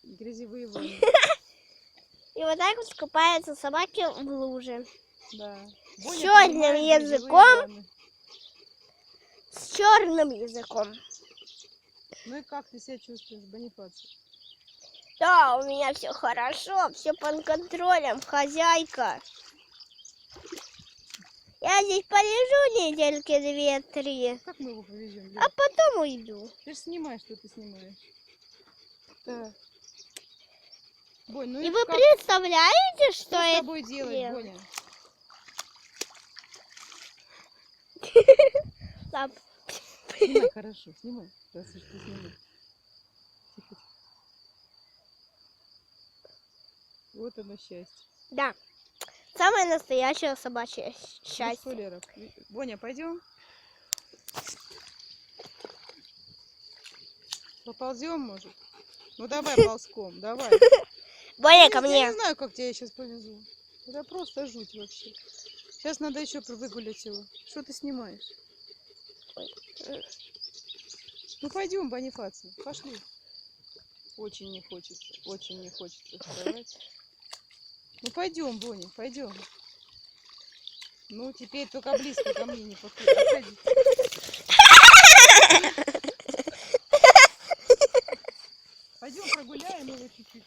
Грязевые войны. И вот так вот купаются собаки в луже. Да. С Боня черным понимает грязевые языком. ванны. С черным языком. Ну и как ты себя чувствуешь, Бонифаций? Да, у меня все хорошо, все под контролем, хозяйка. Я здесь полежу недельки 2-3, Как мы его повезем? а потом уйду. Ты же снимаешь, что ты снимаешь. Да. Бонь, ну И и вы как? представляете, что Что с это тобой делать, Боня? Лап. Снимай, хорошо, снимай. Раз уж ты снимай. Тихо, тихо. Вот оно счастье. Да, самое настоящее собачье Ну что, счастье. Лера, Боня, пойдем? Поползем, может? Ну давай ползком, давай. Боня, ко Я мне. не знаю, как тебя я сейчас повезу. Это просто жуть вообще. Сейчас надо еще выгулять его. Что ты снимаешь? Ну пойдем, Бонифаций, пошли. Очень не хочется вставать. Ну пойдем, Боня, пойдем. Ну теперь только близко ко мне не подходи. Пойдем прогуляем его чуть-чуть.